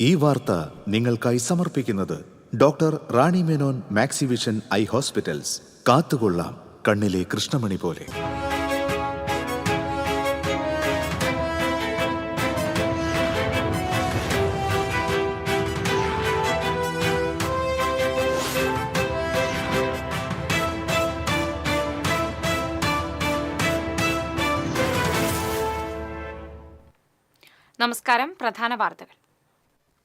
ഈ വാർത്ത നിങ്ങൾക്കായി സമർപ്പിക്കുന്നത് doctor Rani Menon Maxivision I hospitals. കാത്തുകൊള്ളാം കണ്ണിലെ കൃഷ്ണമണി പോലെ. നമസ്കാരം.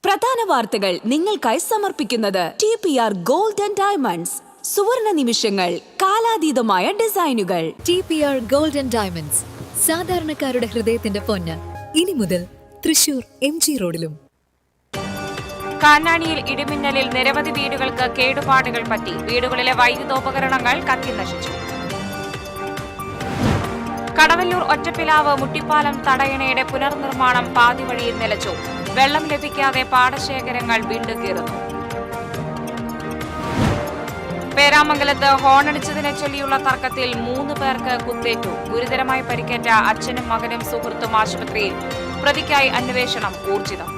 പ്രധാന വാർത്തകൾ നിങ്ങൾക്കായി സമർപ്പിക്കുന്നത് TPR ഗോൾഡ് ആൻഡ് ഡയമണ്ട്സ്. സുവർണ നിമിഷങ്ങൾ, കാലാതീതമായ ഡിസൈനുകൾ. TPR ഗോൾഡ് ആൻഡ് ഡയമണ്ട്സ്, സാധാരണക്കാരുടെ ഹൃദയത്തിന്റെ പൊന്ന്. ഇനി മുതൽ തൃശൂർ MG റോഡിലും. കാഞ്ഞാണിയിൽ ഇടിമിന്നലിൽ നിരവധി വീടുകൾക്ക് കേടുപാടുകൾ പറ്റി. വീടുകളിലെ വൈദ്യുതോപകരണങ്ങൾ കത്തിനശിച്ചു. കടവല്ലൂർ ഒറ്റപ്പിലാവ് മുട്ടിപ്പാലം തടയണയുടെ പുനർനിർമ്മാണം പാതിവഴിയിൽ നിലച്ചു. വെള്ളം ലഭിക്കാതെ പാടശേഖരങ്ങൾ വീണ്ടുകീറുന്നു. പേരാമംഗലത്ത് ഹോണടിച്ചതിനെ ചൊല്ലിയുള്ള തർക്കത്തിൽ 3 പേർക്ക് കുത്തേറ്റു. ഗുരുതരമായി പരിക്കേറ്റ അച്ഛനും മകനും സുഹൃത്തും ആശുപത്രിയിൽ. പ്രതിക്കായി അന്വേഷണം ഊർജിതം.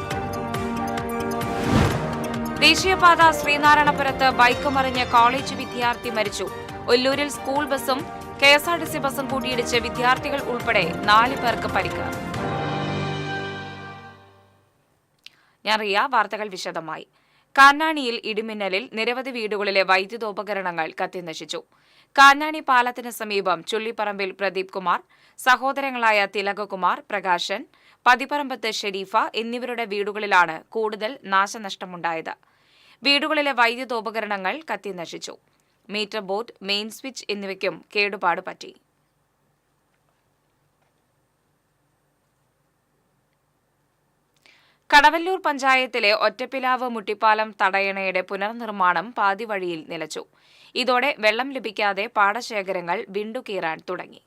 ദേശീയപാത ശ്രീനാരായണപുരത്ത് ബൈക്ക് മറിഞ്ഞ് കോളേജ് വിദ്യാർത്ഥി മരിച്ചു. ഒല്ലൂരിൽ സ്കൂൾ ബസും KSRTC ബസും കൂട്ടിയിടിച്ച് വിദ്യാർത്ഥികൾ ഉൾപ്പെടെ 4 പേർക്ക് പരിക്ക്. വാർത്തകൾ വിശദമായി. കാഞ്ഞാണിയിൽ ഇടിമിന്നലിൽ നിരവധി വീടുകളിലെ വൈദ്യുതോപകരണങ്ങൾ കത്തിനശിച്ചു. കാഞ്ഞാണി പാലത്തിന് സമീപം ചുള്ളിപ്പറമ്പിൽ പ്രദീപ് കുമാർ, സഹോദരങ്ങളായ തിലകകുമാർ, പ്രകാശൻ, പതിപ്പറമ്പത്ത് ഷെരീഫ എന്നിവരുടെ വീടുകളിലാണ് കൂടുതൽ നാശനഷ്ടമുണ്ടായത്. വീടുകളിലെ വൈദ്യുതോപകരണങ്ങൾ കത്തിനശിച്ചു. മീറ്റർ ബോർഡ്, മെയിൻ സ്വിച്ച് എന്നിവയ്ക്കും കേടുപാട് പറ്റി. കടവല്ലൂർ പഞ്ചായത്തിലെ ഒറ്റപ്പിലാവ് മുട്ടിപ്പാലം തടയണയുടെ പുനർനിർമ്മാണം പാതിവഴിയിൽ നിലച്ചു. ഇതോടെ വെള്ളം ലഭിക്കാതെ പാടശേഖരങ്ങൾ വിണ്ടുകീറാൻ തുടങ്ങി.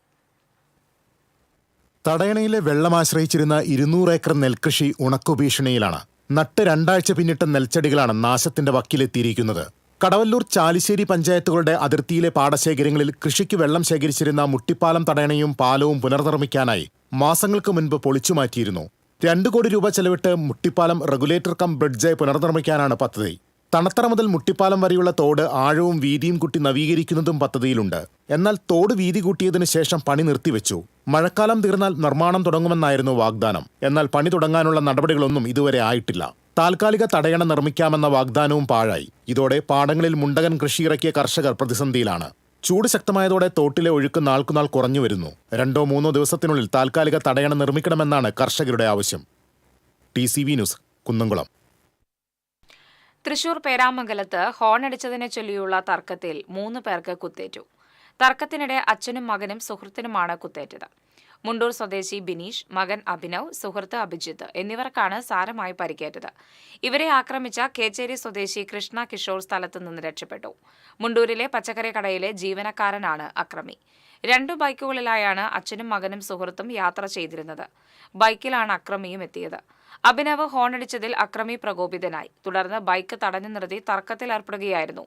തടയണയിലെ വെള്ളം ആശ്രയിച്ചിരുന്ന 200 ഏക്കർ നെൽകൃഷി ഉണക്കുഭീഷണിയിലാണ്. നട്ട് 2 ആഴ്ച പിന്നിട്ട നെൽച്ചെടികളാണ് നാശത്തിന്റെ വക്കിലെത്തിയിരിക്കുന്നത്. കടവല്ലൂർ ചാലിശ്ശേരി പഞ്ചായത്തുകളുടെ അതിർത്തിയിലെ പാടശേഖരങ്ങളിൽ കൃഷിക്ക് വെള്ളം ശേഖരിച്ചിരുന്ന മുട്ടിപ്പാലം തടയണയും പാലവും പുനർനിർമ്മിക്കാനായി മാസങ്ങൾക്ക് മുൻപ് പൊളിച്ചുമാറ്റിയിരുന്നു. 2 കോടി രൂപ ചെലവിട്ട് മുട്ടിപ്പാലം റെഗുലേറ്റർ കം ബ്രിഡ്ജ് പുനർനിർമ്മിക്കാനാണ് പദ്ധതി. തണത്തറ മുതൽ മുട്ടിപ്പാലം വരെയുള്ള തോട് ആഴവും വീതിയും കൂട്ടി നവീകരിക്കുന്നതും പദ്ധതിയിലുണ്ട്. എന്നാൽ തോട് വീതി കൂട്ടിയതിനു ശേഷം പണി നിർത്തിവെച്ചു. മഴക്കാലം തീർന്നാൽ നിർമ്മാണം തുടങ്ങുമെന്നായിരുന്നു വാഗ്ദാനം. എന്നാൽ പണി തുടങ്ങാനുള്ള നടപടികളൊന്നും ഇതുവരെ ആയിട്ടില്ല. താൽക്കാലിക തടയണ നിർമ്മിക്കാമെന്ന വാഗ്ദാനവും പാഴായി. ഇതോടെ പാടങ്ങളിൽ മുണ്ടകൻ കൃഷിയിറക്കിയ കർഷകർ പ്രതിസന്ധിയിലാണ്. ചൂട് ശക്തമായതോടെ തോട്ടിലെ ഒഴുക്ക് നാൾക്കുനാൾ കുറഞ്ഞു വരുന്നു. 2-3 ദിവസത്തിനുള്ളിൽ താൽക്കാലിക തടയണ നിർമ്മിക്കണമെന്നാണ് കർഷകരുടെ ആവശ്യം. TCV news, Kunnamkulam. തൃശൂർ പേരാമംഗലത്ത് ഹോണടിച്ചതിനെ ചൊല്ലിയുള്ള തർക്കത്തിൽ 3 പേർക്ക് കുത്തേറ്റു. തർക്കത്തിനിടെ അച്ഛനും മകനും സുഹൃത്തിനുമാണ് കുത്തേറ്റത്. മുണ്ടൂർ സ്വദേശി ബിനീഷ്, മകൻ അഭിനവ്, സുഹൃത്ത് അഭിജിത്ത് എന്നിവർക്കാണ് സാരമായി പരിക്കേറ്റത്. ഇവരെ ആക്രമിച്ച കേച്ചേരി സ്വദേശി കൃഷ്ണ കിഷോർ സ്ഥലത്തു നിന്ന് രക്ഷപ്പെട്ടു. മുണ്ടൂരിലെ പച്ചക്കറി കടയിലെ ജീവനക്കാരനാണ് അക്രമി. 2 ബൈക്കുകളിലായാണ് അച്ഛനും മകനും സുഹൃത്തും യാത്ര ചെയ്തിരുന്നത്. ബൈക്കിലാണ് അക്രമിയും എത്തിയത്. അഭിനവ് ഹോണടിച്ചതിൽ അക്രമി പ്രകോപിതനായി. തുടർന്ന് ബൈക്ക് തടഞ്ഞു നിർത്തി തർക്കത്തിലേർപ്പെടുകയായിരുന്നു.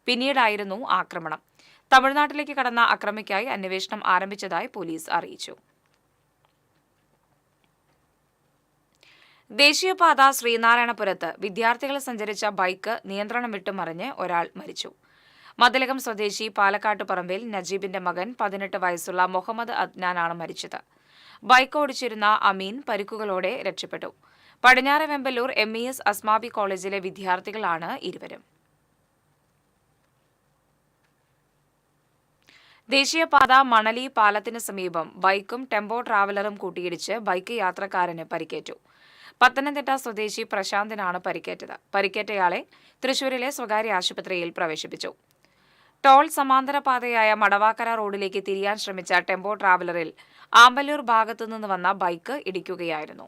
പിന്നീടായിരുന്നു ആക്രമണം. തമിഴ്നാട്ടിലേക്ക് കടന്ന അക്രമിക്കായി അന്വേഷണം ആരംഭിച്ചതായി പോലീസ് അറിയിച്ചു. ദേശീയപാത ശ്രീനാരായണപുരത്ത് വിദ്യാർത്ഥികൾ സഞ്ചരിച്ച ബൈക്ക് നിയന്ത്രണം വിട്ടു മറിഞ്ഞ് ഒരാൾ മരിച്ചു. മതിലകം സ്വദേശി പാലക്കാട്ടുപറമ്പിൽ നജീബിന്റെ മകൻ 18 വയസ്സുള്ള മുഹമ്മദ് അദ്നാനാണ് മരിച്ചത്. ബൈക്ക് ഓടിച്ചിരുന്ന അമീൻ പരിക്കുകളോടെ രക്ഷപ്പെട്ടു. പടിഞ്ഞാറെ വെമ്പലൂർ MES അസ്മാബി കോളേജിലെ വിദ്യാർത്ഥികളാണ് ഇരുവരും. ദേശീയപാത മണലി പാലത്തിന് സമീപം ബൈക്കും ടെമ്പോ ട്രാവലറും കൂട്ടിയിടിച്ച് ബൈക്ക് യാത്രക്കാരന് പരിക്കേറ്റു. പത്തനംതിട്ട സ്വദേശി പ്രശാന്തിനാണ് പരിക്കേറ്റത്. പരിക്കേറ്റയാളെ തൃശൂരിലെ സ്വകാര്യ ആശുപത്രിയിൽ പ്രവേശിപ്പിച്ചു. ടോൾ സമാന്തര പാതയായ മടവാക്കര റോഡിലേക്ക് തിരിയാൻ ശ്രമിച്ച ടെമ്പോ ട്രാവലറിൽ ആമ്പല്ലൂർ ഭാഗത്തുനിന്ന് വന്ന ബൈക്ക് ഇടിക്കുകയായിരുന്നു.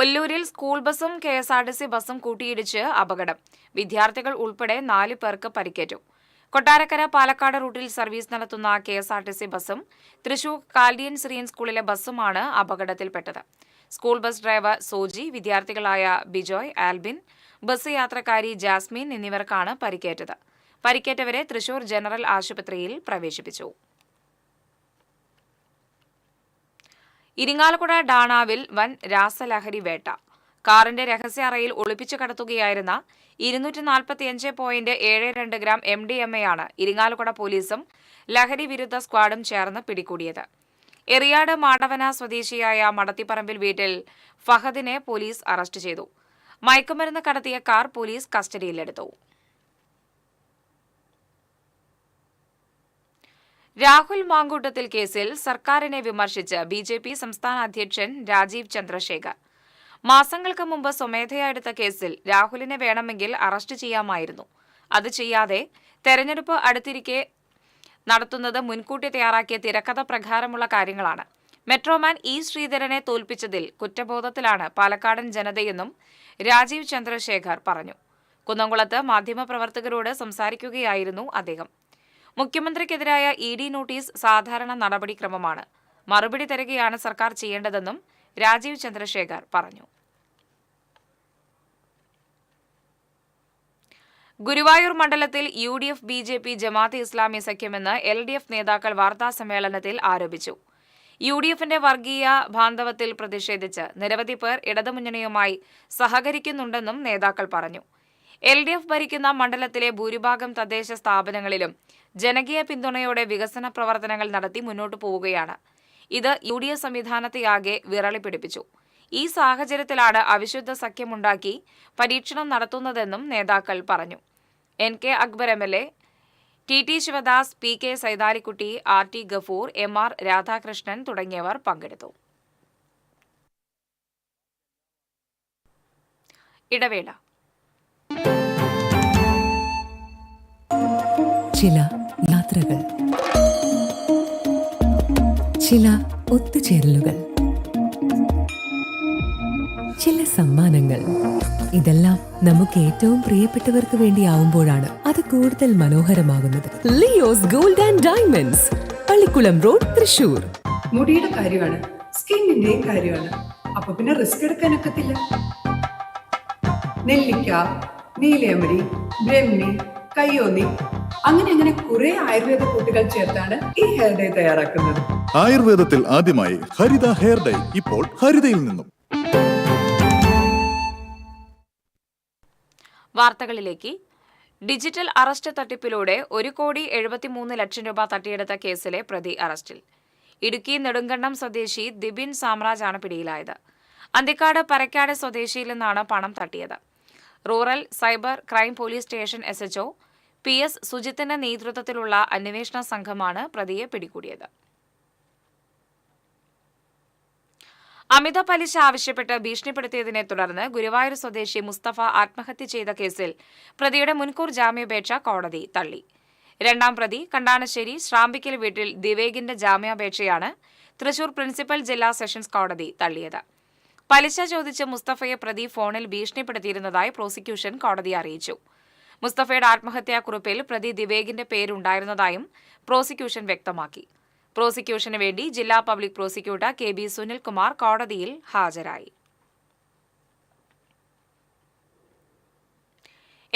ഒല്ലൂരിൽ സ്കൂൾ ബസും KSRTC ബസും കൂട്ടിയിടിച്ച് അപകടം. വിദ്യാർത്ഥികൾ ഉൾപ്പെടെ 4 പേർക്ക് പരിക്കേറ്റു. കൊട്ടാരക്കര പാലക്കാട് റൂട്ടിൽ സർവീസ് നടത്തുന്ന KSRTC ബസും തൃശൂർ കാൽഡിയൻ സിറിയൻ സ്കൂളിലെ ബസുമാണ് അപകടത്തിൽപ്പെട്ടത്. സ്കൂൾ ബസ് ഡ്രൈവർ സോജി, വിദ്യാർത്ഥികളായ ബിജോയ്, ആൽബിൻ, ബസ് യാത്രക്കാരി ജാസ്മിൻ എന്നിവർക്കാണ് പരിക്കേറ്റത്. പരിക്കേറ്റവരെ തൃശൂർ ജനറൽ ആശുപത്രിയിൽ പ്രവേശിപ്പിച്ചു. ഇരിങ്ങാലക്കുട ഡാണാവിൽ വൻ രാസലഹരി വേട്ട. കാറിന്റെ രഹസ്യ അറയിൽ ഒളിപ്പിച്ചു കടത്തുകയായിരുന്ന 245.72 ഗ്രാം MDMA യാണ് ഇരിങ്ങാലക്കുട പോലീസും ലഹരി വിരുദ്ധ സ്ക്വാഡും ചേർന്ന് പിടികൂടിയത്. എറിയാട് മാടവന സ്വദേശിയായ മടത്തിപ്പറമ്പിൽ വീട്ടിൽ ഫഹദിനെ പോലീസ് അറസ്റ്റ് ചെയ്തു. മയക്കുമരുന്ന് കടത്തിയ കാർ പോലീസ് കസ്റ്റഡിയിലെടുത്തു. രാഹുൽ മാങ്കൂട്ടത്തിൽ കേസിൽ സർക്കാരിനെ വിമർശിച്ച് BJP സംസ്ഥാന അധ്യക്ഷൻ രാജീവ് ചന്ദ്രശേഖർ. മാസങ്ങൾക്ക് മുമ്പ് സ്വമേധയാ എടുത്ത കേസിൽ രാഹുലിനെ വേണമെങ്കിൽ അറസ്റ്റ് ചെയ്യാമായിരുന്നു. അത് ചെയ്യാതെ തെരഞ്ഞെടുപ്പ് അടുത്തിരിക്കെ നടത്തുന്നത് മുൻകൂട്ടി തയ്യാറാക്കിയ തിരക്കഥ പ്രകാരമുള്ള കാര്യങ്ങളാണ്. Metro man E. ശ്രീധരനെ തോൽപ്പിച്ചതിൽ കുറ്റബോധത്തിലാണ് പാലക്കാടൻ ജനതയെന്നും രാജീവ് ചന്ദ്രശേഖർ പറഞ്ഞു. കുന്നംകുളത്ത് മാധ്യമപ്രവർത്തകരോട് സംസാരിക്കുകയായിരുന്നു അദ്ദേഹം. മുഖ്യമന്ത്രിക്കെതിരായ ED നോട്ടീസ് സാധാരണ നടപടിക്രമമാണ്. മറുപടി തരികയാണ് സർക്കാർ ചെയ്യേണ്ടതെന്നും രാജീവ് ചന്ദ്രശേഖർ പറഞ്ഞു. ഗുരുവായൂർ മണ്ഡലത്തിൽ UDF BJP Jamaat-e Islami സഖ്യമെന്ന് LDF നേതാക്കൾ വാർത്താസമ്മേളനത്തിൽ ആരോപിച്ചു. UDFന്റെ വർഗീയ ബാന്ധവത്തിൽ പ്രതിഷേധിച്ച് നിരവധി പേർ ഇടതുമുന്നണിയുമായി സഹകരിക്കുന്നുണ്ടെന്നും നേതാക്കൾ പറഞ്ഞു. LDF ഭരിക്കുന്ന മണ്ഡലത്തിലെ ഭൂരിഭാഗം തദ്ദേശ സ്ഥാപനങ്ങളിലും ജനകീയ പിന്തുണയോടെ വികസന പ്രവർത്തനങ്ങൾ നടത്തി മുന്നോട്ടു പോവുകയാണ്. ഇത് UDF സംവിധാനത്തെയാകെ വിറളി പിടിപ്പിച്ചു. ഈ സാഹചര്യത്തിലാണ് അവിശുദ്ധ സഖ്യമുണ്ടാക്കി പരീക്ഷണം നടത്തുന്നതെന്നും നേതാക്കൾ പറഞ്ഞു. NK Akbar MLA, TT Sivadas, PK Saithalikutty, RT Gafoor, MR Radhakrishnan തുടങ്ങിയവർ പങ്കെടുത്തു. ഇടവേള. ചില യാത്രകൾ, ചില ഒത്തുചേരലുകൾ, ചില സമ്മാനങ്ങൾ, ഇതെല്ലാം നമുക്ക് ഏറ്റവും പ്രിയപ്പെട്ടവർക്ക് വേണ്ടിയാവുമ്പോഴാണ് അത് കൂടുതൽ മനോഹരമാകുന്നത്. Leo's gold and diamonds, Pallikkulam road, Thrissur. മുടിയുടെ കാര്യമാണ്, സ്കിന്നിന്റെയും കാര്യമാണ്. അപ്പൊ പിന്നെ റിസ്ക് എടുക്കാനൊക്കത്തില്ല. നെല്ലിക്ക, നീലയമരി, ബ്രഹ്മി, കയ്യോന്നി, അങ്ങനെ കുറെ ആയുർവേദ കൂട്ടുകൾ ചേർത്താണ് ഈ ഹെയർ ഡേ തയ്യാറാക്കുന്നത്. ആയുർവേദത്തിൽ ആദ്യമായി ഹരിത ഹെയർ ഡേ ഇപ്പോൾ ഹരിതയിൽ നിന്നും. വാർത്തകളിലേക്ക്. ഡിജിറ്റൽ അറസ്റ്റ് തട്ടിപ്പിലൂടെ 1,73,00,000 രൂപ തട്ടിയെടുത്ത കേസിലെ പ്രതി അറസ്റ്റിൽ. ഇടുക്കി നെടുങ്കണ്ടം സ്വദേശി ദിബിൻ സാമ്രാജാണ് പിടിയിലായത്. അന്തിക്കാട് പരക്കാട് സ്വദേശിയിൽ നിന്നാണ് പണം തട്ടിയത്. Rural cyber crime police station SHO PS സുജിത്തിന്റെ നേതൃത്വത്തിലുള്ള അന്വേഷണ സംഘമാണ് പ്രതിയെ പിടികൂടിയത്. അമിത പലിശ ആവശ്യപ്പെട്ട് ഭീഷണിപ്പെടുത്തിയതിനെ തുടർന്ന് ഗുരുവായൂർ സ്വദേശി മുസ്തഫ ആത്മഹത്യ ചെയ്ത കേസിൽ പ്രതിയുടെ മുൻകൂർ ജാമ്യാപേക്ഷ കോടതി തള്ളി. രണ്ടാം പ്രതി കണ്ടാണശ്ശേരി ശ്രാമ്പിക്കൽ വീട്ടിൽ ദിവേഗിന്റെ ജാമ്യാപേക്ഷയാണ് തൃശൂർ പ്രിൻസിപ്പൽ ജില്ലാ സെഷൻസ് കോടതി തള്ളിയത്. പലിശ ചോദിച്ച് മുസ്തഫയെ പ്രതി ഫോണിൽ ഭീഷണിപ്പെടുത്തിയിരുന്നതായി പ്രോസിക്യൂഷൻ കോടതിയെ അറിയിച്ചു. മുസ്തഫയുടെ ആത്മഹത്യാക്കുറിപ്പിൽ പ്രതി ദിവേഗിന്റെ പേരുണ്ടായിരുന്നതായും പ്രോസിക്യൂഷൻ വ്യക്തമാക്കി. പ്രോസിക്യൂഷന് വേണ്ടി ജില്ലാ പബ്ലിക് പ്രോസിക്യൂട്ടർ KB സുനിൽകുമാർ കോടതിയിൽ ഹാജരായി.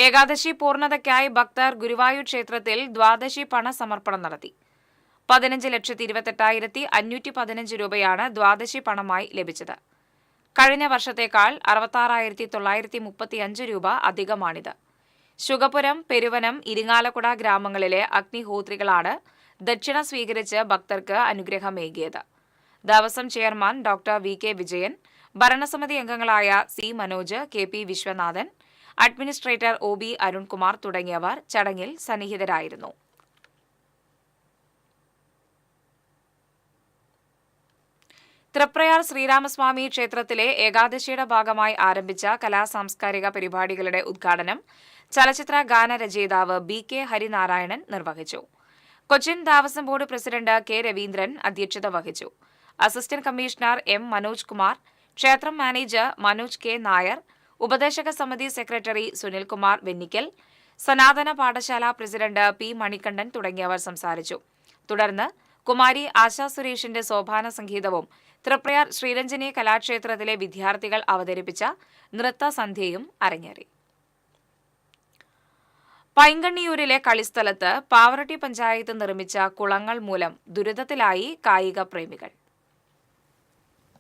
ഏകാദശി പൂർണ്ണതയ്ക്കായി ഭക്തർ ഗുരുവായൂർ ക്ഷേത്രത്തിൽ ദ്വാദശി പണസമർപ്പണം നടത്തി. 15,28,515 രൂപയാണ് ദ്വാദശി പണമായി ലഭിച്ചത്. കഴിഞ്ഞ വർഷത്തേക്കാൾ 66,935 രൂപ അധികമാണിത്. ശുഗപുരം, പെരുവനം, ഇരിങ്ങാലക്കുട ഗ്രാമങ്ങളിലെ അഗ്നിഹോത്രികളാണ് ദക്ഷിണ സ്വീകരിച്ച് ഭക്തർക്ക് അനുഗ്രഹമേകിയത്. Devaswom chairman doctor VK Vijayan, ഭരണസമിതി അംഗങ്ങളായ C Manoj, KP Viswanathan, administrator OB Arunkumar തുടങ്ങിയവർ ചടങ്ങിൽ സന്നിഹിതരായിരുന്നു. തൃപ്രയാർ ശ്രീരാമസ്വാമി ക്ഷേത്രത്തിലെ ഏകാദശിയുടെ ഭാഗമായി ആരംഭിച്ച കലാസാംസ്കാരിക പരിപാടികളുടെ ഉദ്ഘാടനം ചലച്ചിത്ര ഗാനരചയിതാവ് BK ഹരിനാരായണൻ നിർവഹിച്ചു. Cochin Devaswom board president K Raveendran അധ്യക്ഷത വഹിച്ചു. Assistant commissioner M Manoj Kumar, ക്ഷേത്രം മാനേജർ മനോജ് K നായർ, ഉപദേശക സമിതി സെക്രട്ടറി സുനിൽകുമാർ വെന്നിക്കൽ, സനാതന പാഠശാല പ്രസിഡന്റ് P മണികണ്ഠൻ തുടങ്ങിയവർ സംസാരിച്ചു. തുടർന്ന് കുമാരി ആശാ സുരേഷിന്റെ സോപാന സംഗീതവും തൃപ്രയാർ ശ്രീരഞ്ജനി കലാക്ഷേത്രത്തിലെ വിദ്യാർത്ഥികൾ അവതരിപ്പിച്ച നൃത്തസന്ധ്യയും അരങ്ങേറി. പൈങ്കണ്ണിയൂരിലെ കളിസ്ഥലത്ത് പാവറട്ടി പഞ്ചായത്ത് നിർമ്മിച്ച കുളങ്ങൾ മൂലം ദുരിതത്തിലായി കായിക പ്രേമികൾ.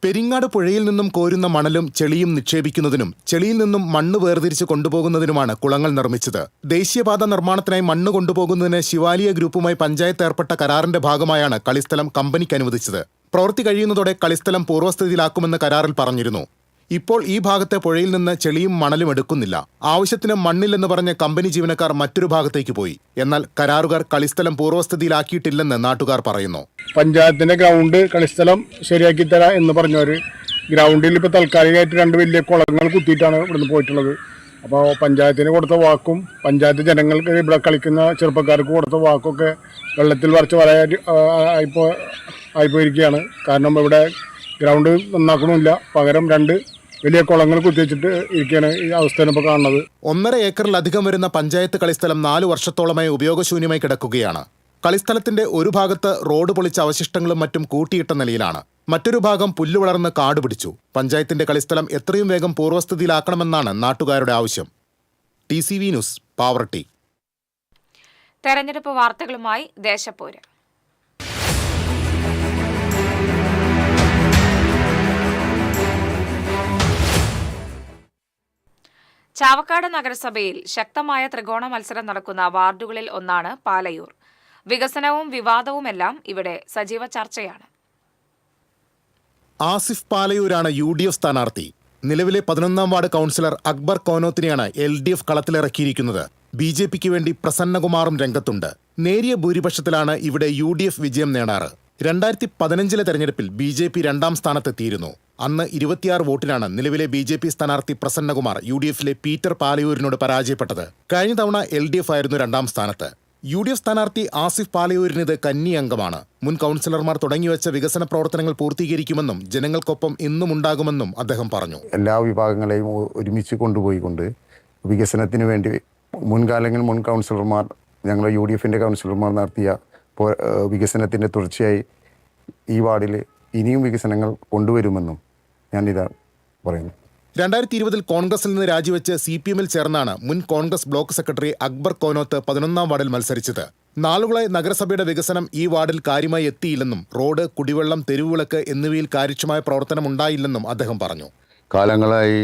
പെരിങ്ങാട് പുഴയിൽ നിന്നും കോരുന്ന മണലും ചെളിയും നിക്ഷേപിക്കുന്നതിനും ചെളിയിൽ നിന്നും മണ്ണ് വേർതിരിച്ച് കൊണ്ടുപോകുന്നതിനുമാണ് കുളങ്ങൾ നിർമ്മിച്ചത്. ദേശീയപാത നിർമ്മാണത്തിനായി മണ്ണ് കൊണ്ടുപോകുന്നതിന് ശിവാലിയ ഗ്രൂപ്പുമായി പഞ്ചായത്ത് ഏർപ്പെട്ട കരാറിന്റെ ഭാഗമായാണ് കളിസ്ഥലം കമ്പനിക്ക് അനുവദിച്ചത്. പ്രവൃത്തി കഴിയുന്നതോടെ കളിസ്ഥലം പൂർവ്വസ്ഥിതിയിലാക്കുമെന്ന് കരാറിൽ പറഞ്ഞിരുന്നു. ഇപ്പോൾ ഈ ഭാഗത്തെ പുഴയിൽ നിന്ന് ചെളിയും മണലും എടുക്കുന്നില്ല. ആവശ്യത്തിന് മണ്ണില്ലെന്ന് പറഞ്ഞ് കമ്പനി ജീവനക്കാർ മറ്റൊരു ഭാഗത്തേക്ക് പോയി. എന്നാൽ കരാറുകാർ കളിസ്ഥലം പൂർവ്വസ്ഥിതിയിലാക്കിയിട്ടില്ലെന്ന് നാട്ടുകാർ പറയുന്നു. പഞ്ചായത്തിന്റെ ഗ്രൗണ്ട് കളിസ്ഥലം ശരിയാക്കി തരാം എന്ന് പറഞ്ഞവര് ഗ്രൗണ്ടിൽ ഇപ്പോൾ താൽക്കാലികമായിട്ട് 2 വലിയ കുളങ്ങൾ കുത്തിയിട്ടാണ് ഇവിടുന്ന് പോയിട്ടുള്ളത്. അപ്പോൾ പഞ്ചായത്തിന് കൊടുത്ത വാക്കും പഞ്ചായത്ത് ജനങ്ങൾക്ക് ഇവിടെ കളിക്കുന്ന ചെറുപ്പക്കാർക്ക് കൊടുത്ത വാക്കൊക്കെ വെള്ളത്തിൽ വരച്ച് ആയിപ്പോയിരിക്കുകയാണ്. കാരണം ഇവിടെ ഗ്രൗണ്ട് നന്നാക്കണമില്ല, പകരം 2 വലിയ കുളങ്ങൾ കുത്തിവെച്ചിട്ട് ഇരിക്കുകയാണ് ഈ അവസ്ഥയാണ് ഇപ്പോൾ കാണുന്നത്. 1.5 ഏക്കറിലധികം വരുന്ന പഞ്ചായത്ത് കളിസ്ഥലം 4 വർഷത്തോളമായി ഉപയോഗശൂന്യമായി കിടക്കുകയാണ്. കളിസ്ഥലത്തിന്റെ ഒരു ഭാഗത്ത് റോഡ് പൊളിച്ച അവശിഷ്ടങ്ങളും മറ്റും കൂട്ടിയിട്ട നിലയിലാണ്. മറ്റൊരു ഭാഗം പുല്ല് വളർന്ന് കാട് പിടിച്ചു. പഞ്ചായത്തിന്റെ കളിസ്ഥലം എത്രയും വേഗം പൂർവ്വസ്ഥിതിയിലാക്കണമെന്നാണ് നാട്ടുകാരുടെ ആവശ്യം. TCV news, Pavaratti. തെരഞ്ഞെടുപ്പ് വാർത്തകളുമായി ദേശപ്പോര്. ചാവക്കാട് നഗരസഭയിൽ ശക്തമായ ത്രികോണ മത്സരം നടക്കുന്ന വാർഡുകളിൽ ഒന്നാണ് പാലയൂർ. വികസനവും വിവാദവുമെല്ലാം ഇവിടെ സജീവ ചർച്ചയാണ്. ആസിഫ് പാലയൂരാണ് UDF സ്ഥാനാർത്ഥി. നിലവിലെ 11ാം വാർഡ് കൗൺസിലർ അക്ബർ കോനോത്തിനെയാണ് LDF കളത്തിലിറക്കിയിരിക്കുന്നത്. BJPക്ക് വേണ്ടി പ്രസന്നകുമാറും രംഗത്തുണ്ട്. നേരിയ ഭൂരിപക്ഷത്തിലാണ് ഇവിടെ UDF വിജയം നേടാറ്. 2015 തെരഞ്ഞെടുപ്പിൽ BJP 2ാം സ്ഥാനത്തെത്തിയിരുന്നു. അന്ന് 26 വോട്ടിനാണ് നിലവിലെ BJP സ്ഥാനാർത്ഥി പ്രസന്നകുമാർ UDFിലെ പീറ്റർ പാലയൂരിനോട് പരാജയപ്പെട്ടത്. കഴിഞ്ഞ തവണ LDF ആയിരുന്നു 2ാം സ്ഥാനത്ത്. UDF സ്ഥാനാർത്ഥി ആസിഫ് പാലയൂരിനിത് കന്നി അംഗമാണ്. മുൻ കൗൺസിലർമാർ തുടങ്ങിവെച്ച വികസന പ്രവർത്തനങ്ങൾ പൂർത്തീകരിക്കുമെന്നും ജനങ്ങൾക്കൊപ്പം എന്നും ഉണ്ടാകുമെന്നും അദ്ദേഹം പറഞ്ഞു. എല്ലാ വിഭാഗങ്ങളെയും ഒരുമിച്ച് കൊണ്ടുപോയിക്കൊണ്ട് വികസനത്തിന് വേണ്ടി മുൻകാലങ്ങളിൽ മുൻ കൗൺസിലർമാർ, ഞങ്ങൾ UDFിൻ്റെ കൗൺസിലർമാർ നടത്തിയ വികസനത്തിൻ്റെ തുടർച്ചയായി ഈ വാർഡിൽ ഇനിയും വികസനങ്ങൾ കൊണ്ടുവരുമെന്നും ഞാനിതാ പറയുന്നു. 2020 കോൺഗ്രസിൽ നിന്ന് രാജിവെച്ച് CPMൽ ചേർന്നാണ് മുൻ കോൺഗ്രസ് ബ്ലോക്ക് സെക്രട്ടറി അക്ബർ കോനോത്ത് 11ാം വാർഡിൽ മത്സരിച്ചത്. നാളുകളായി നഗരസഭയുടെ വികസനം ഈ വാർഡിൽ കാര്യമായി എത്തിയില്ലെന്നും റോഡ്, കുടിവെള്ളം, തെരുവുവിളക്ക് എന്നിവയിൽ കാര്യക്ഷമമായ പ്രവർത്തനം ഉണ്ടായില്ലെന്നും അദ്ദേഹം പറഞ്ഞു. കാലങ്ങളായി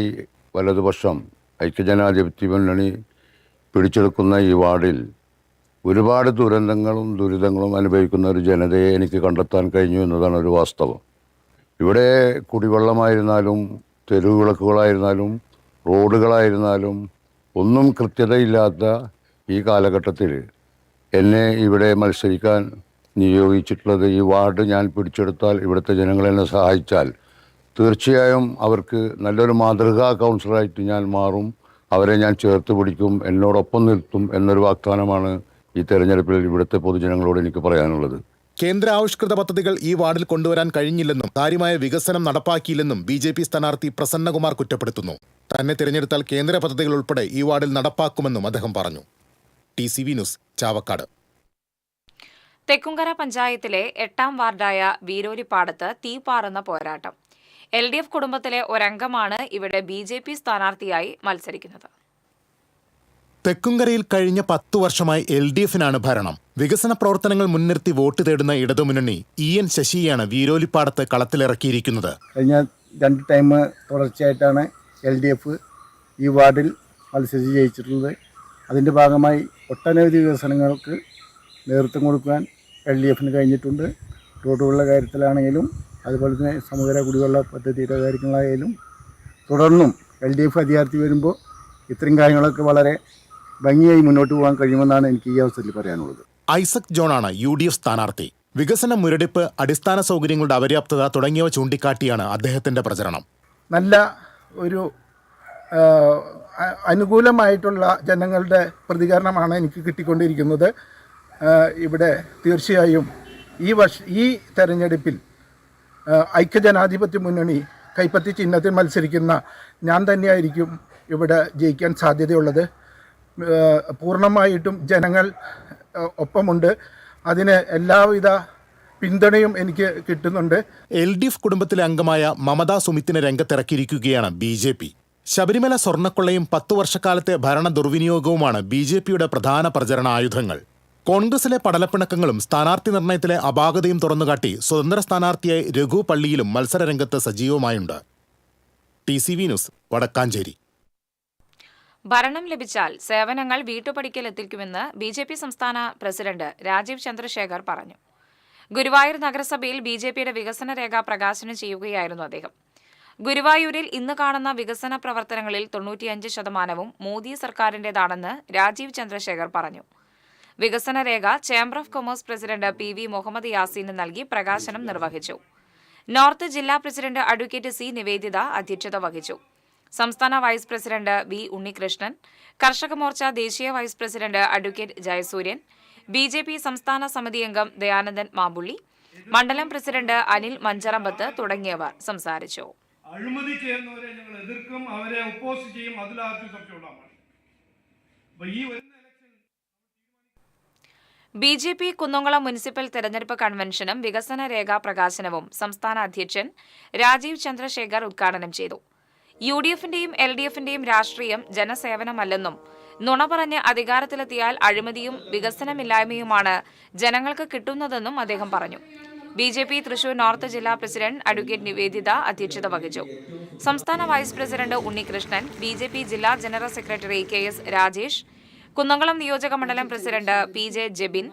വലതുപക്ഷം ഐക്യജനാധിപത്യ മുന്നണി പിടിച്ചെടുക്കുന്ന ഈ വാർഡിൽ ഒരുപാട് ദുരിതങ്ങളും അനുഭവിക്കുന്ന ഒരു ജനതയെ എനിക്ക് കണ്ടെത്താൻ കഴിഞ്ഞു എന്നതാണ് ഒരു വാസ്തവം. ഇവിടെ കുടിവെള്ളമായിരുന്നാലും തെരുവുവിളക്കുകളായിരുന്നാലും റോഡുകളായിരുന്നാലും ഒന്നും കൃത്യതയില്ലാത്ത ഈ കാലഘട്ടത്തിൽ എന്നെ ഇവിടെ മത്സരിക്കാൻ നിയോഗിച്ചിട്ടുള്ളത്, ഈ വാർഡ് ഞാൻ പിടിച്ചെടുത്താൽ, ഇവിടുത്തെ ജനങ്ങൾ എന്നെ സഹായിച്ചാൽ തീർച്ചയായും അവർക്ക് നല്ലൊരു മാതൃകാ കൗൺസിലറായിട്ട് ഞാൻ മാറും, അവരെ ഞാൻ ചേർത്ത് പിടിക്കും, എന്നോടൊപ്പം നിർത്തും എന്നൊരു വാഗ്ദാനമാണ് ഈ തെരഞ്ഞെടുപ്പിൽ ഇവിടുത്തെ പൊതുജനങ്ങളോട് എനിക്ക് പറയാനുള്ളത്. കേന്ദ്ര ആവിഷ്കൃത പദ്ധതികൾ ഈ വാർഡിൽ കൊണ്ടുവരാൻ കഴിഞ്ഞില്ലെന്നും കാര്യമായ വികസനം നടപ്പാക്കിയില്ലെന്നും BJP സ്ഥാനാർത്ഥി പ്രസന്നകുമാർ കുറ്റപ്പെടുത്തുന്നു. തന്നെ തിരഞ്ഞെടുത്താൽ കേന്ദ്ര പദ്ധതികൾ ഉൾപ്പെടെ ഈ വാർഡിൽ നടപ്പാക്കുമെന്നും അദ്ദേഹം പറഞ്ഞു. TCV news, Chavakkad. തെക്കുംകര പഞ്ചായത്തിലെ 8ാം വാർഡായ വീരോലിപ്പാടത്ത് തീപാറുന്ന പോരാട്ടം. LDF കുടുംബത്തിലെ ഒരംഗമാണ് ഇവിടെ BJP സ്ഥാനാർത്ഥിയായി മത്സരിക്കുന്നത്. തെക്കുംകരയിൽ കഴിഞ്ഞ 10 വർഷമായി LDFിനാണ് ഭരണം. വികസന പ്രവർത്തനങ്ങൾ മുൻനിർത്തി വോട്ട് തേടുന്ന ഇടതുമുന്നണി EN ശശിയാണ് വീരോലിപ്പാടത്ത് കളത്തിലിറക്കിയിരിക്കുന്നത്. കഴിഞ്ഞ 2 ടൈം തുടർച്ചയായിട്ടാണ് LDF ഈ വാർഡിൽ മത്സരിച്ച് ജയിച്ചിട്ടുള്ളത്. അതിൻ്റെ ഭാഗമായി ഒട്ടനവധി വികസനങ്ങൾക്ക് നേതൃത്വം കൊടുക്കാൻ LDFിന് കഴിഞ്ഞിട്ടുണ്ട്. റോഡുകളുടെ കാര്യത്തിലാണെങ്കിലും അതുപോലെ തന്നെ സമഗ്ര കുടിവെള്ള പദ്ധതിയുടെ കാര്യങ്ങളായാലും തുടർന്നും LDF അധികാരത്തിൽ വരുമ്പോൾ ഇത്തരം കാര്യങ്ങളൊക്കെ വളരെ ഭംഗിയായി മുന്നോട്ട് പോകാൻ കഴിയുമെന്നാണ് എനിക്ക് ഈ അവസരത്തിൽ പറയാനുള്ളത്. ഐസക് ജോണാണ് UDF സ്ഥാനാർത്ഥി. വികസന മുരടിപ്പ്, അടിസ്ഥാന സൗകര്യങ്ങളുടെ അപര്യാപ്തത തുടങ്ങിയവ ചൂണ്ടിക്കാട്ടിയാണ് അദ്ദേഹത്തിന്റെ പ്രചരണം. നല്ല ഒരു അനുകൂലമായിട്ടുള്ള ജനങ്ങളുടെ പ്രതികരണമാണ് എനിക്ക് കിട്ടിക്കൊണ്ടിരിക്കുന്നത്. ഇവിടെ തീർച്ചയായും ഈ തെരഞ്ഞെടുപ്പിൽ ഐക്യജനാധിപത്യ മുന്നണി കൈപ്പത്തി ചിഹ്നത്തിൽ മത്സരിക്കുന്ന ഞാൻ തന്നെയായിരിക്കും ഇവിടെ ജയിക്കാൻ സാധ്യതയുള്ളത്. പൂർണ്ണമായിട്ടും ജനങ്ങൾ ഒപ്പമുണ്ട്. അതിന് എല്ലാവിധ പിന്തുണയും എനിക്ക് കിട്ടുന്നുണ്ട്. LDF കുടുംബത്തിലെ അംഗമായ മമതാ സുമിത്തിനെ രംഗത്തിറക്കിയിരിക്കുകയാണ് BJP. ശബരിമല സ്വർണ്ണക്കൊള്ളയും 10 വർഷക്കാലത്തെ ഭരണ ദുർവിനിയോഗവുമാണ് BJPയുടെ പ്രധാന പ്രചരണ ആയുധങ്ങൾ. കോൺഗ്രസിലെ പടലപ്പിണക്കങ്ങളും സ്ഥാനാർത്ഥി നിർണയത്തിലെ അപാകതയും തുറന്നുകാട്ടി സ്വതന്ത്ര സ്ഥാനാർത്ഥിയായി രഘു പള്ളിയിലും മത്സരരംഗത്ത് സജീവമായുണ്ട്. TCV news, Vadakkanchery. ഭരണം ലഭിച്ചാൽ സേവനങ്ങൾ വീട്ടുപടിക്കൽ എത്തിക്കുമെന്ന് BJP സംസ്ഥാന പ്രസിഡന്റ് രാജീവ് ചന്ദ്രശേഖർ പറഞ്ഞു. ഗുരുവായൂർ നഗരസഭയിൽ BJPയുടെ വികസന രേഖ പ്രകാശനം ചെയ്യുകയായിരുന്നു അദ്ദേഹം. ഗുരുവായൂരിൽ ഇന്ന് കാണുന്ന വികസന പ്രവർത്തനങ്ങളിൽ 95% മോദി സർക്കാരിന്റേതാണെന്ന് രാജീവ് ചന്ദ്രശേഖർ പറഞ്ഞു. വികസന രേഖ chamber of commerce president PV Muhammad യാസീന് നൽകി പ്രകാശനം നിർവഹിച്ചു. നോർത്ത് ജില്ലാ പ്രസിഡന്റ് അഡ്വക്കേറ്റ് C നിവേദിത അധ്യക്ഷത വഹിച്ചു. സംസ്ഥാന vice president V Unnikrishnan, Karshaka Morcha ദേശീയ vice president advocate Jayasooryan, BJP സംസ്ഥാന സമിതി അംഗം ദയാനന്ദൻ മാമ്പുള്ളി, മണ്ഡലം പ്രസിഡന്റ് അനിൽ മഞ്ചറമ്പത്ത് തുടങ്ങിയവർ സംസാരിച്ചു. അഴിമതി ചെയ്യുന്നവരെ ഞങ്ങൾ എതിർക്കും, അവരെ ഒപ്പോസ് ചെയ്യും. അതിലാർക്കും സംശയമുണ്ടാകും. BJP കുന്നംകുളം മുനിസിപ്പൽ തെരഞ്ഞെടുപ്പ് കൺവെൻഷനും വികസന രേഖാ പ്രകാശനവും സംസ്ഥാന അധ്യക്ഷൻ രാജീവ് ചന്ദ്രശേഖർ ഉദ്ഘാടനം ചെയ്തു. UDFന്റെയും LDFന്റെയും രാഷ്ട്രീയം ജനസേവനമല്ലെന്നും നുണ പറഞ്ഞ് അധികാരത്തിലെത്തിയാൽ അഴിമതിയും വികസനമില്ലായ്മയുമാണ് ജനങ്ങൾക്ക് കിട്ടുന്നതെന്നും അദ്ദേഹം പറഞ്ഞു. BJP തൃശൂർ നോർത്ത് ജില്ലാ പ്രസിഡന്റ് അഡ്വക്കേറ്റ് നിവേദിത അധ്യക്ഷത വഹിച്ചു. സംസ്ഥാന വൈസ് പ്രസിഡന്റ് ഉണ്ണികൃഷ്ണൻ, BJP ജില്ലാ general secretary KS Rajesh, Kunnamkulam നിയോജക മണ്ഡലം പ്രസിഡന്റ് PJ ജെബിൻ,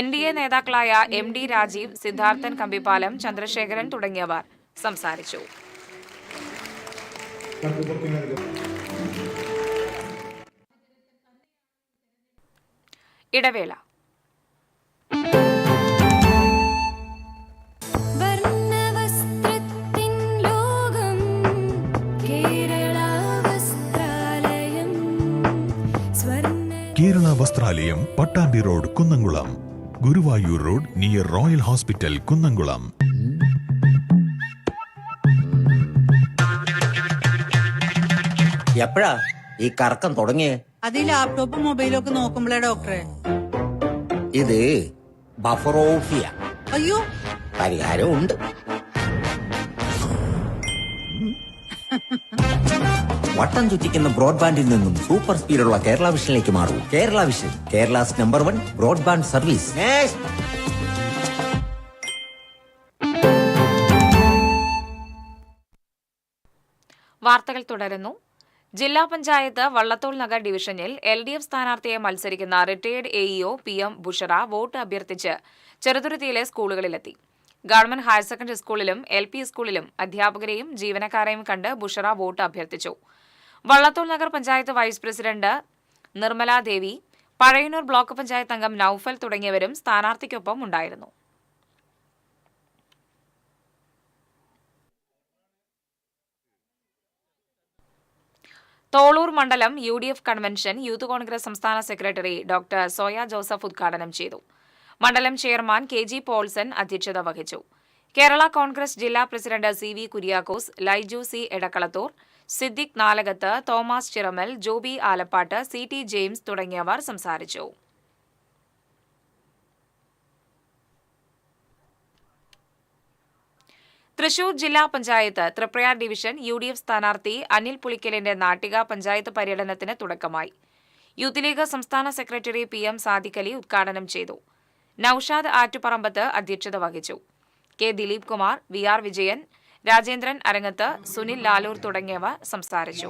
NDA നേതാക്കളായ MD രാജീവ്, സിദ്ധാർത്ഥൻ കമ്പിപ്പാലം, ചന്ദ്രശേഖരൻ തുടങ്ങിയവർ സംസാരിച്ചു. ഇടവേള. Kerala Vastralayam, Pattambi road, Kunnamkulam. Guruvayur road near royal hospital, Kunnamkulam. എപ്പോഴാ ഈ കറക്കം തുടങ്ങിയേ? അത് ഈ ലാപ്ടോപ്പും മൊബൈലും ഒക്കെ നോക്കുമ്പോഴേ ഡോക്ടറെ. ഇത് ബഫറോഫിയ. അയ്യോ, പരിഹാരമുണ്ട്. വട്ടം ചുറ്റിക്കുന്ന ബ്രോഡ്ബാൻഡിൽ നിന്നും സൂപ്പർ സ്പീഡുള്ള കേരള വിഷനിലേക്ക് മാറൂ. Kerala vision, Kerala's number 1 broadband service. വാർത്തകൾ തുടരുന്നു. ജില്ലാ പഞ്ചായത്ത് വള്ളത്തോൾ നഗർ ഡിവിഷനിൽ LDF സ്ഥാനാർത്ഥിയെ മത്സരിക്കുന്ന retired AEO PM Bushara vote അഭ്യർത്ഥിച്ച് ചെറുതുരുത്തിയിലെ സ്കൂളുകളിലെത്തി. ഗവൺമെന്റ് ഹയർ സെക്കൻഡറി സ്കൂളിലും LP സ്കൂളിലും അധ്യാപകരെയും ജീവനക്കാരെയും കണ്ട് ബുഷറ വോട്ട് അഭ്യർത്ഥിച്ചു. Vallathol Nagar panchayat vice president Nirmala Devi, Pazhayannur block panchayat അംഗം നൌഫൽ തുടങ്ങിയവരും സ്ഥാനാർത്ഥിക്കൊപ്പം ഉണ്ടായിരുന്നു. തോളൂർ മണ്ഡലം UDF കൺവെൻഷൻ യൂത്ത് കോൺഗ്രസ് സംസ്ഥാന സെക്രട്ടറി ഡോക്ടർ സോയ ജോസഫ് ഉദ്ഘാടനം ചെയ്തു. മണ്ഡലം ചെയർമാൻ KG പോൾസൺ അധ്യക്ഷത വഹിച്ചു. കേരള കോൺഗ്രസ് ജില്ലാ president CV Kuriakose, Laiju C Edakkalathur, Siddique Nalakath, Thomas Chiramel, Joby Alappatt, CT James തുടങ്ങിയവർ സംസാരിച്ചു. തൃശൂർ ജില്ലാ പഞ്ചായത്ത് തൃപ്രയാർ ഡിവിഷൻ UDF സ്ഥാനാർത്ഥി അനിൽ പുളിക്കലിന്റെ നാട്ടിക പഞ്ചായത്ത് പര്യടനത്തിന് തുടക്കമായി. യൂത്ത് ലീഗ് സംസ്ഥാന സെക്രട്ടറി PM സാദിഖ് അലി ഉദ്ഘാടനം ചെയ്തു. നൌഷാദ് ആറ്റുപറമ്പത്ത് അധ്യക്ഷത വഹിച്ചു. K ദിലീപ് കുമാർ, VR വിജയൻ, രാജേന്ദ്രൻ അരങ്ങത്ത്, സുനിൽ ലാലൂർ തുടങ്ങിയവർ സംസാരിച്ചു.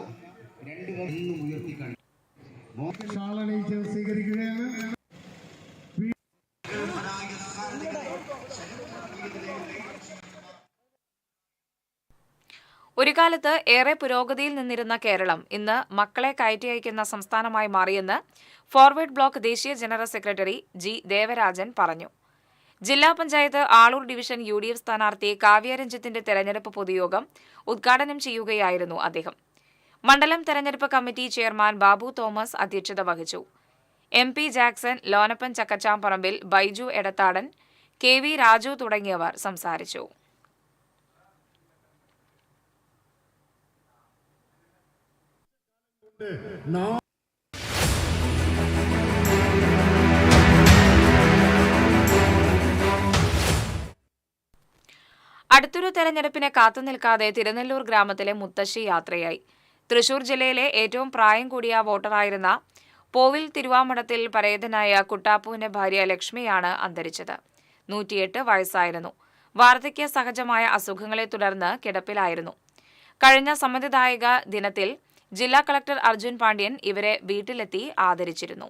ഒരു കാലത്ത് ഏറെ പുരോഗതിയിൽ നിന്നിരുന്ന കേരളം ഇന്ന് മക്കളെ കയറ്റി അയക്കുന്ന സംസ്ഥാനമായി മാറിയെന്ന് ഫോർവേഡ് ബ്ലോക്ക് ദേശീയ ജനറൽ സെക്രട്ടറി G ദേവരാജൻ പറഞ്ഞു. ജില്ലാ പഞ്ചായത്ത് ആളൂർ ഡിവിഷൻ UDF സ്ഥാനാർത്ഥി കാവ്യ രഞ്ജിത്തിന്റെ തെരഞ്ഞെടുപ്പ് പൊതുയോഗം ഉദ്ഘാടനം ചെയ്യുകയായിരുന്നു അദ്ദേഹം. മണ്ഡലം തെരഞ്ഞെടുപ്പ് കമ്മിറ്റി ചെയർമാൻ ബാബു തോമസ് അധ്യക്ഷത വഹിച്ചു. MP Jackson, Lonappan Chakkachamparambil, Baiju Edathadan, KV Raju തുടങ്ങിയവർ സംസാരിച്ചു. അടുത്തൊരു തെരഞ്ഞെടുപ്പിനെ കാത്തുനിൽക്കാതെ തിരുനെല്ലൂർ ഗ്രാമത്തിലെ മുത്തശ്ശി യാത്രയായി. തൃശൂർ ജില്ലയിലെ ഏറ്റവും പ്രായം കൂടിയ വോട്ടറായിരുന്ന പോവിൽ തിരുവാമഠത്തിൽ പരേതനായ കുട്ടാപ്പുവിന്റെ ഭാര്യ ലക്ഷ്മിയാണ് അന്തരിച്ചത്. 108 വയസ്സായിരുന്നു. വാർദ്ധക്യ സഹജമായ അസുഖങ്ങളെ തുടർന്ന് കിടപ്പിലായിരുന്നു. കഴിഞ്ഞ സമ്മതിദായക ദിനത്തിൽ ജില്ലാ കളക്ടർ അർജുൻ പാണ്ഡ്യൻ ഇവരെ വീട്ടിലെത്തി ആദരിച്ചിരുന്നു.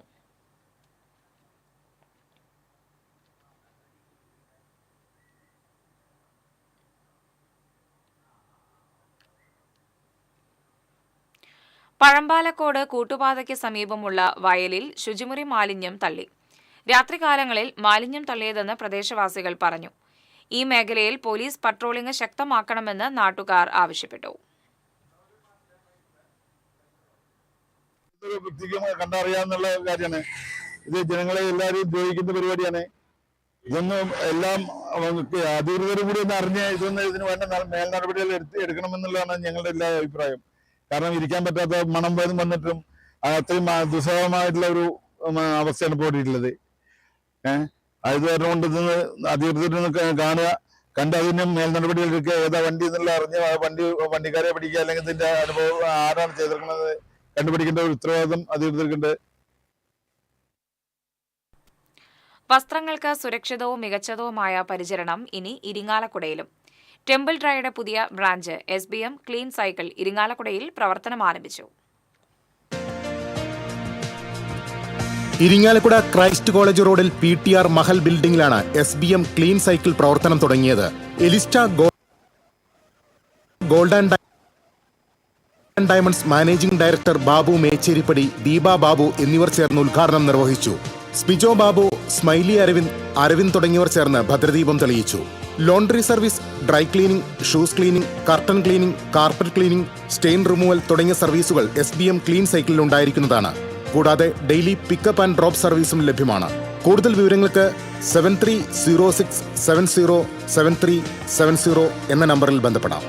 പഴമ്പാലക്കോട് കൂട്ടുപാതയ്ക്ക് സമീപമുള്ള വയലിൽ ശുചിമുറി മാലിന്യം തള്ളി. രാത്രികാലങ്ങളിൽ മാലിന്യം തള്ളിയതെന്ന് പ്രദേശവാസികൾ പറഞ്ഞു. ഈ മേഖലയിൽ പോലീസ് പട്രോളിംഗ് ശക്തമാക്കണമെന്ന് നാട്ടുകാർ ആവശ്യപ്പെട്ടു. കണ്ടറിയാവുന്ന കാര്യമാണ്. ഇത് ജനങ്ങളെ എല്ലാവരും ഉപയോഗിക്കുന്ന പരിപാടിയാണ്. ഇതൊന്നും എല്ലാം അധികൃതരും കൂടി ഒന്ന് അറിഞ്ഞ് ഇതിന് വേണ്ട മേൽ നടപടികൾ എടുക്കണമെന്നുള്ളതാണ് ഞങ്ങളുടെ എല്ലാ അഭിപ്രായം. കാരണം ഇരിക്കാൻ പറ്റാത്ത മണം വന്നിട്ടും അത്രയും ദുസ്സഹമായിട്ടുള്ള ഒരു അവസ്ഥയാണ് പോയിട്ടുള്ളത്. അത് കൊണ്ട് അധികൃതരൊന്ന് കാണുക, കണ്ട് അതിന് മേൽ നടപടികൾ എടുക്കുക. ഏതാ വണ്ടി എന്നുള്ള അറിഞ്ഞ് വണ്ടിക്കാരെ പിടിക്കുക, അല്ലെങ്കിൽ ഇതിന്റെ അനുഭവം ആരാണ് ചെയ്തിരിക്കുന്നത് കണ്ടുപിടിക്കേണ്ട ഒരു ഉത്തരവാദിത്വം അധികൃതർക്കുണ്ട്. വസ്ത്രങ്ങൾക്ക് സുരക്ഷിതവും മികച്ചതുമായ പരിചരണം ഇനി ഇരിങ്ങാലക്കുടയിലും. ടെമ്പിൾ ഡ്രൈയുടെ പുതിയ ബ്രാഞ്ച് SBM ക്ലീൻ സൈക്കിൾ ഇരിങ്ങാലക്കുടയിൽ പ്രവർത്തനം ആരംഭിച്ചു. ഇരിങ്ങാലക്കുട ക്രൈസ്റ്റ് കോളേജ് റോഡിൽ PTR മഹൽ ബിൽഡിംഗിലാണ് SBM ക്ലീൻ സൈക്കിൾ പ്രവർത്തനം തുടങ്ങിയത്. Elista gold and diamonds managing director Babu Mecheripadi, Deepa Babu എന്നിവർ ചേർന്ന് ഉദ്ഘാടനം നിർവഹിച്ചു. സ്പിജോ ബാബു, സ്മൈലി അരവിന്ദ് തുടങ്ങിയവർ ചേർന്ന് ഭദ്രദീപം തെളിയിച്ചു. Laundry service, dry cleaning, shoes cleaning, curtain cleaning, carpet cleaning, stain removal തുടങ്ങിയ സർവീസുകൾ SBM ക്ലീൻ സൈക്കിളിൽ ഉണ്ടായിരിക്കുന്നതാണ്. കൂടാതെ ഡെയിലി പിക്കപ്പ് ആൻഡ് ഡ്രോപ്പ് സർവീസും ലഭ്യമാണ്. കൂടുതൽ വിവരങ്ങൾക്ക് 7306707370 എന്ന നമ്പറിൽ ബന്ധപ്പെടാം.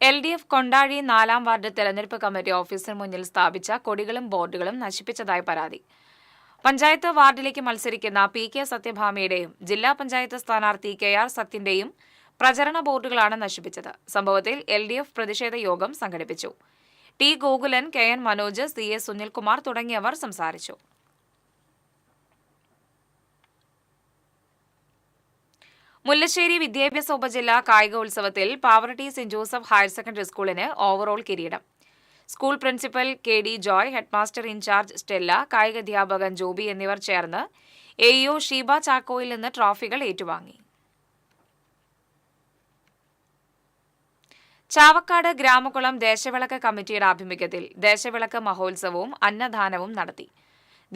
LDF കൊണ്ടാഴി 4-ാം വാർഡ് തെരഞ്ഞെടുപ്പ് കമ്മിറ്റി ഓഫീസിന് മുന്നിൽ സ്ഥാപിച്ച കൊടികളും ബോർഡുകളും നശിപ്പിച്ചതായി പരാതി. പഞ്ചായത്ത് വാർഡിലേക്ക് മത്സരിക്കുന്ന PK സത്യഭാമയുടെയും ജില്ലാ പഞ്ചായത്ത് സ്ഥാനാർത്ഥി KR സത്യന്റെയും പ്രചരണ ബോർഡുകളാണ് നശിപ്പിച്ചത്. സംഭവത്തിൽ LDF പ്രതിഷേധ യോഗം സംഘടിപ്പിച്ചു. T Gokulan, KN Manoj, CS Sunilkumar തുടങ്ങിയവർ സംസാരിച്ചു. മുല്ലശ്ശേരി വിദ്യാഭ്യാസ ഉപജില്ലാ കായികോത്സവത്തിൽ Pavaratty saint Joseph higher secondary സ്കൂളിന് ഓവറോൾ കിരീടം. School principal KD Joy, headmaster incharge Stella, കായികാധ്യാപകൻ ജോബി എന്നിവർ ചേർന്ന് AEO ഷീബ ചാക്കോയിൽ നിന്ന് ട്രോഫികൾ ഏറ്റുവാങ്ങി. ചാവക്കാട് ഗ്രാമകുളം ദേശവിളക്ക് കമ്മിറ്റിയുടെ ആഭിമുഖ്യത്തിൽ ദേശവിളക്ക് മഹോത്സവവും അന്നദാനവും നടത്തി.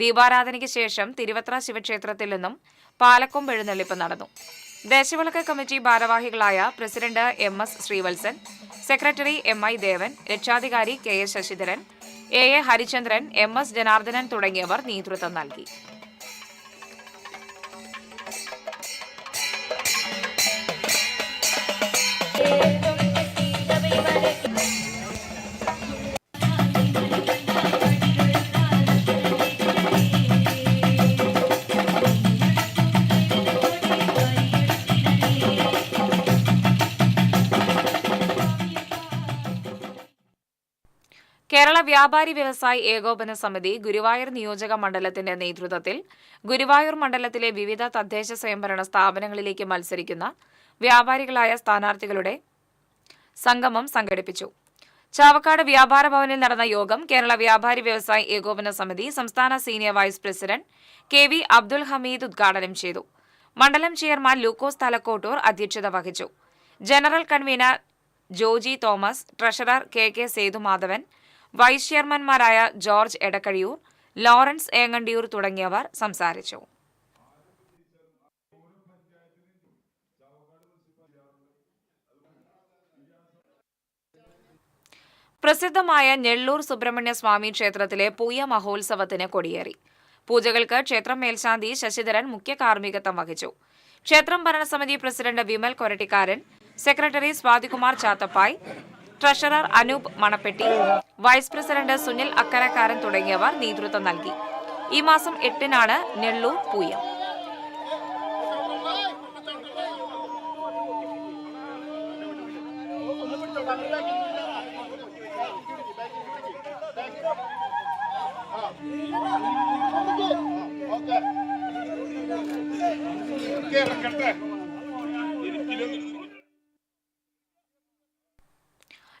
ദീപാരാധനയ്ക്ക് ശേഷം തിരുവത്ര ശിവക്ഷേത്രത്തിൽ നിന്നും പാലക്കൊമ്പ് എഴുന്നള്ളിപ്പ് നടന്നു. ദേശവിളക്ക് കമ്മിറ്റി ഭാരവാഹികളായ president MS Sreevalsan, secretary MI ദേവൻ, രക്ഷാധികാരി KS Sasidharan, AA Harichandran, MS Janardhanan തുടങ്ങിയവർ നേതൃത്വം നൽകി. കേരള വ്യാപാരി വ്യവസായി ഏകോപന സമിതി ഗുരുവായൂർ നിയോജക മണ്ഡലത്തിന്റെ നേതൃത്വത്തിൽ ഗുരുവായൂർ മണ്ഡലത്തിലെ വിവിധ തദ്ദേശ സ്വയംഭരണ സ്ഥാപനങ്ങളിലേക്ക് മത്സരിക്കുന്ന വ്യാപാരികളായ സ്ഥാനാർത്ഥികളുടെ സംഗമം സംഘടിപ്പിച്ചു. ചാവക്കാട് വ്യാപാര ഭവനിൽ നടന്ന യോഗം കേരള വ്യാപാരി വ്യവസായി ഏകോപന സമിതി സംസ്ഥാന senior vice president KV Abdul Hameed ഉദ്ഘാടനം ചെയ്തു. മണ്ഡലം ചെയർമാൻ ലൂക്കോസ് തലക്കോട്ടൂർ അധ്യക്ഷത വഹിച്ചു. General convener Joji Thomas, treasurer KK Sethumadhavan, vice ചെയർമാൻമാരായ ജോർജ് എടക്കഴിയൂർ, ലോറൻസ് ഏങ്ങണ്ടിയൂർ തുടങ്ങിയവർ സംസാരിച്ചു. പ്രസിദ്ധമായ ഞെള്ളൂർ സുബ്രഹ്മണ്യ സ്വാമി ക്ഷേത്രത്തിലെ പൂയ മഹോത്സവത്തിന് കൊടിയേറി. പൂജകൾക്ക് ക്ഷേത്രം മേൽശാന്തി ശശിധരൻ മുഖ്യ കാർമ്മികത്വം വഹിച്ചു. ക്ഷേത്രം ഭരണസമിതി president Vimal Korattikkaran, secretary Swathikumar Chathappai, treasurer Anoop Manappetti, vice president Sunil Akkarakkaran തുടങ്ങിയവർ നേതൃത്വം നൽകി. ഈ മാസം 8-നാണ് ഞെള്ളൂർ പൂയം.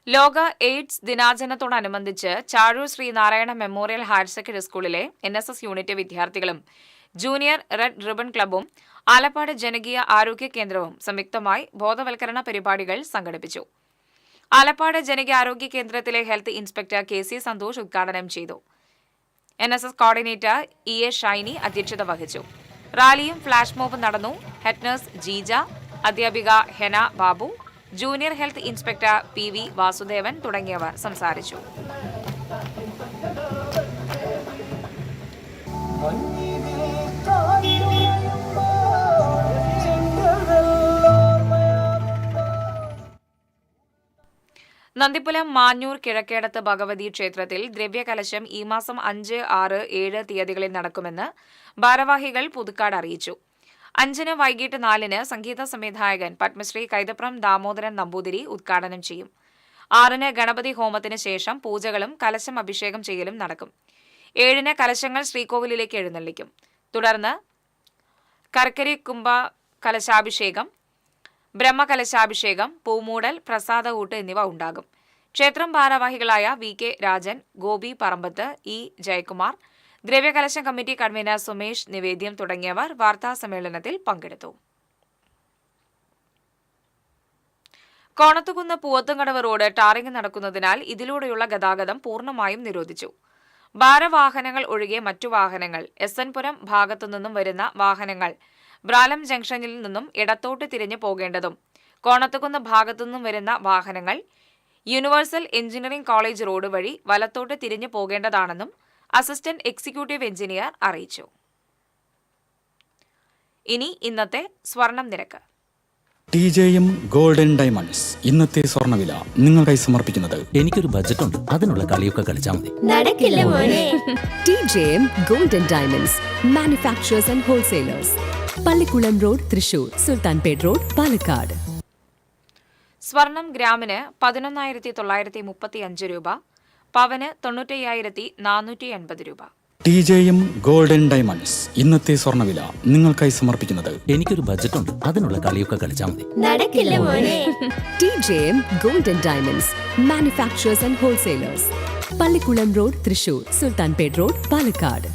ലോക എയ്ഡ്സ് ദിനാചരണത്തോടനുബന്ധിച്ച് Chazhoor Sreenarayana memorial higher secondary സ്കൂളിലെ NSS യൂണിറ്റ് വിദ്യാർത്ഥികളും ജൂനിയർ റെഡ് റിബൺ ക്ലബ്ബും ആലപ്പാട് ജനകീയ ആരോഗ്യ കേന്ദ്രവും സംയുക്തമായി ബോധവൽക്കരണ പരിപാടികൾ സംഘടിപ്പിച്ചു. ആലപ്പാട് ജനകീയ ആരോഗ്യ കേന്ദ്രത്തിലെ ഹെൽത്ത് ഇൻസ്പെക്ടർ KC സന്തോഷ് ഉദ്ഘാടനം ചെയ്തു. NSS കോർഡിനേറ്റർ EA ഷൈനി അധ്യക്ഷത വഹിച്ചു. റാലിയും ഫ്ലാഷ് മോബും നടന്നു. ഹെഡ് നഴ്സ് ജീജ, അധ്യാപിക Hena Babu, junior health inspector PV Vasudevan തുടങ്ങിയവർ സംസാരിച്ചു. നന്ദിപ്പുലം മാഞ്ഞൂർ കിഴക്കേടത്ത് ഭഗവതി ക്ഷേത്രത്തിൽ ദ്രവ്യകലശം ഈ മാസം 5, 6, 7 തീയതികളിൽ നടക്കുമെന്ന് ഭാരവാഹികൾ പുതുക്കാട് അറിയിച്ചു. 5-ന് വൈകിട്ട് 4-ന് സംഗീത സംവിധായകൻ പത്മശ്രീ കൈതപ്രം ദാമോദരൻ നമ്പൂതിരി ഉദ്ഘാടനം ചെയ്യും. 6-ന് ഗണപതി ഹോമത്തിന് ശേഷം പൂജകളും കലശം അഭിഷേകം ചെയ്യലും നടക്കും. 7-ന് കലശങ്ങൾ ശ്രീകോവിലിലേക്ക് എഴുന്നള്ളിക്കും. തുടർന്ന് കർക്കരി കുംഭ കലശാഭിഷേകം, ബ്രഹ്മകലശാഭിഷേകം, പൂമൂടൽ, പ്രസാദകൂട്ട് എന്നിവ ഉണ്ടാകും. ക്ഷേത്രം ഭാരവാഹികളായ VK രാജൻ, ഗോപി പറമ്പത്ത്, E ജയകുമാർ, ദ്രവ്യകലശം കമ്മിറ്റി കൺവീനർ സുമേഷ് നിവേദ്യം തുടങ്ങിയവർ വാർത്താസമ്മേളനത്തിൽ പങ്കെടുത്തു. കോണത്തുകുന്ന് പൂവത്തുംകടവ് റോഡ് ടാറിംഗ് നടക്കുന്നതിനാൽ ഇതിലൂടെയുള്ള ഗതാഗതം പൂർണ്ണമായും നിരോധിച്ചു. ഭാരവാഹനങ്ങൾ ഒഴികെ മറ്റു വാഹനങ്ങൾ, SN പുരം ഭാഗത്തുനിന്നും വരുന്ന വാഹനങ്ങൾ ബ്രാലം ജംഗ്ഷനിൽ നിന്നും ഇടത്തോട്ട് തിരിഞ്ഞു പോകേണ്ടതും കോണത്തുകുന്ന് ഭാഗത്തുനിന്നും വരുന്ന വാഹനങ്ങൾ യൂണിവേഴ്സൽ എഞ്ചിനീയറിംഗ് കോളേജ് റോഡ് വഴി വലത്തോട്ട് തിരിഞ്ഞു പോകേണ്ടതാണെന്നും അസിസ്റ്റന്റ് എക്സിക്യൂട്ടീവ് എഞ്ചിനീയർ അറിയിച്ചു. ഇനി ഇന്നത്തെ സ്വർണം നിരക്ക്. TJM ഗോൾഡൻ ഡയമണ്ട്സ് ഇന്നത്തെ സ്വർണ്ണവില നിങ്ങൾക്കായി സമർപ്പിക്കുന്നത് എനിക്കൊരു ബജറ്റ് ഉണ്ട്, അതിനുള്ള കളിയൊക്കെ കളിച്ചാൽ മതി. നടക്കില്ല മോനെ. TJM golden diamonds manufacturers and wholesalers, Pallikkulam road, Thrissur, Sultanpet road, Palakkad. സ്വർണം ഗ്രാമിന് 11,935 രൂപ, പവന് 95,480 രൂപ. TJM ഗോൾഡൻ ഡയമണ്ട്സ് ഇന്നത്തെ സ്വർണ്ണവില നിങ്ങൾക്കായി സമർപ്പിക്കുന്നത് എനിക്കൊരു ബജറ്റ് ഉണ്ട്, അതിനുള്ള കളിയൊക്കെ കളിച്ചാൽ മതി. നടക്കില്ല മോനെ. TJM golden diamonds manufacturers and wholesalers, Pallikkulam road, Thrissur, Sultanpet road, Palakkad.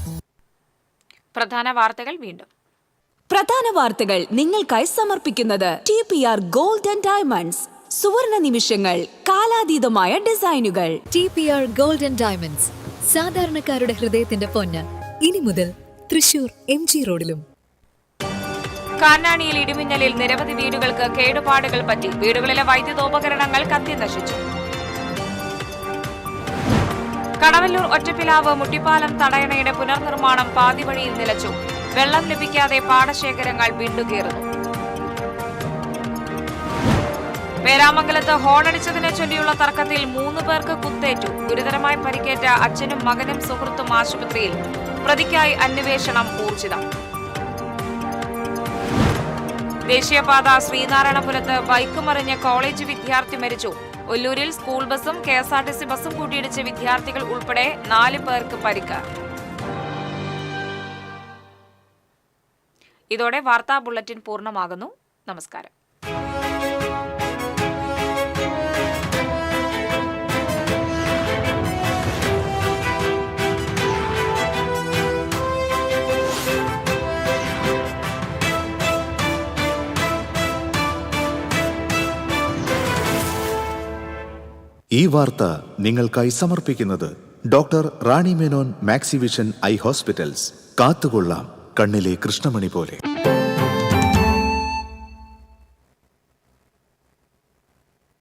പ്രധാന വാർത്തകൾ വീണ്ടും. പ്രധാന വാർത്തകൾ നിങ്ങൾക്കായി സമർപ്പിക്കുന്നത് TPR ഗോൾഡൻ ഡയമണ്ട്സ്, സുവർണ നിമിഷങ്ങൾ, കാലാതീതമായ ഡിസൈനുകൾ. TPR ഗോൾഡൻ ഡയമണ്ട്സ്, സാധാരണക്കാരുടെ ഹൃദയത്തിന്റെ പൊന്ന്. ഇനി മുതൽ തൃശൂർ MG റോഡിലും. കാഞ്ഞാണിയിൽ ഇടിമിന്നലിൽ നിരവധി വീടുകൾക്ക് കേടുപാടുകൾ പറ്റി. വീടുകളിലെ വൈദ്യുതോപകരണങ്ങൾ കത്തി നശിച്ചു. കടവല്ലൂർ ഒറ്റപ്പിലാവ് മുട്ടിപ്പാലം തടയണയുടെ പുനർനിർമ്മാണം പാതിവഴിയിൽ നിലച്ചു. വെള്ളം ലഭിക്കാതെ പാടശേഖരങ്ങൾ വിണ്ടുകീറുന്നു. പേരാമംഗലത്ത് ഹോണടിച്ചതിനെ ചൊല്ലിയുള്ള തർക്കത്തിൽ 3 പേർക്ക് കുത്തേറ്റു. ഗുരുതരമായി പരിക്കേറ്റ അച്ഛനും മകനും സുഹൃത്തും ആശുപത്രിയിൽ. പ്രതിക്കായി അന്വേഷണം ഊർജിതം. ദേശീയപാത ശ്രീനാരായണപുരത്ത് ബൈക്ക് മറിഞ്ഞ് കോളേജ് വിദ്യാർത്ഥി മരിച്ചു. ഒല്ലൂരിൽ സ്കൂൾ ബസും KSRTC ബസും കൂട്ടിയിടിച്ച് വിദ്യാർത്ഥികൾ ഉൾപ്പെടെ 4 പേർക്ക് പരിക്ക്. ഇതോടെ വാർത്താ ബുള്ളറ്റിൻ പൂർണ്ണമാകുന്നു. നമസ്കാരം. ഈ വാർത്ത നിങ്ങൾക്കായി സമർപ്പിക്കുന്നത് doctor Rani Menon Maxivision I hospitals. കാത്തുകൊള്ളാം കണ്ണിലെ കൃഷ്ണമണി പോലെ.